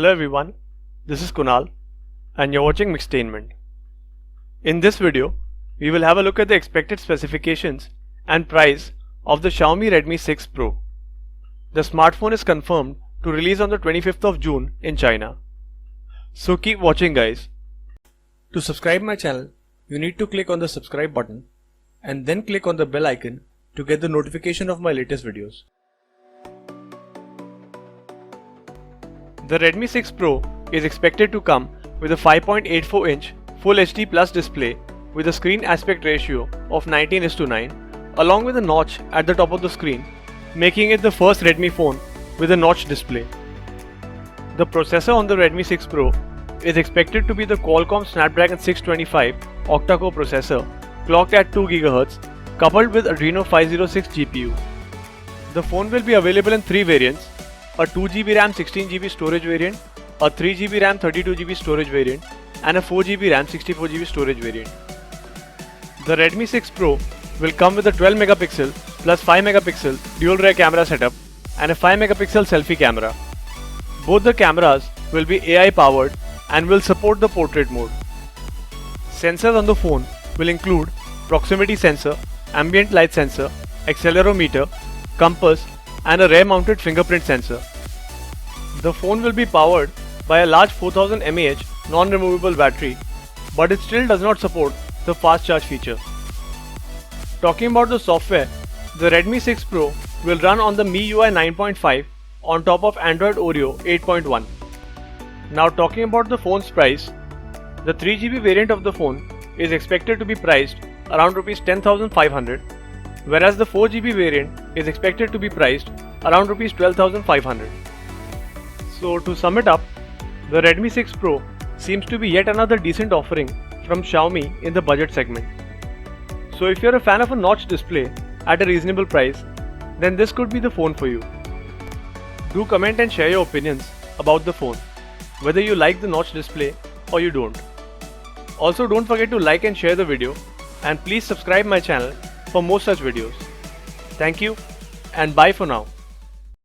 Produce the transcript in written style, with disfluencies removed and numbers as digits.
Hello everyone, this is Kunal and you're watching Mixtainment. In this video, we will have a look at the expected specifications and price of the Xiaomi Redmi 6 Pro. The smartphone is confirmed to release on the 25th of June in China. So keep watching guys. To subscribe my channel, you need to click on the subscribe button and then click on the bell icon to get the notification of my latest videos. The Redmi 6 Pro is expected to come with a 5.84-inch Full HD Plus display with a screen aspect ratio of 19:9 along with a notch at the top of the screen, making it the first Redmi phone with a notch display. The processor on the Redmi 6 Pro is expected to be the Qualcomm Snapdragon 625 octa-core processor clocked at 2 GHz coupled with Adreno 506 GPU. The phone will be available in 3 variants: a 2GB RAM 16GB storage variant, a 3GB RAM 32GB storage variant, and a 4GB RAM 64GB storage variant. The Redmi 6 Pro will come with a 12MP plus 5MP dual rear camera setup and a 5MP selfie camera. Both the cameras will be AI powered and will support the portrait mode. Sensors on the phone will include proximity sensor, ambient light sensor, accelerometer, compass, and a rear mounted fingerprint sensor. The phone will be powered by a large 4000 mAh non-removable battery, but it still does not support the fast charge feature. Talking about the software, the Redmi 6 Pro will run on the MIUI 9.5 on top of Android Oreo 8.1. Now talking about the phone's price, the 3GB variant of the phone is expected to be priced around Rs 10,500, whereas the 4GB variant is expected to be priced around Rs 12,500. So to sum it up, the Redmi 6 Pro seems to be yet another decent offering from Xiaomi in the budget segment. So if you're a fan of a notch display at a reasonable price, then this could be the phone for you. Do comment and share your opinions about the phone, whether you like the notch display or you don't. Also don't forget to like and share the video, and please subscribe my channel for more such videos. Thank you and bye for now.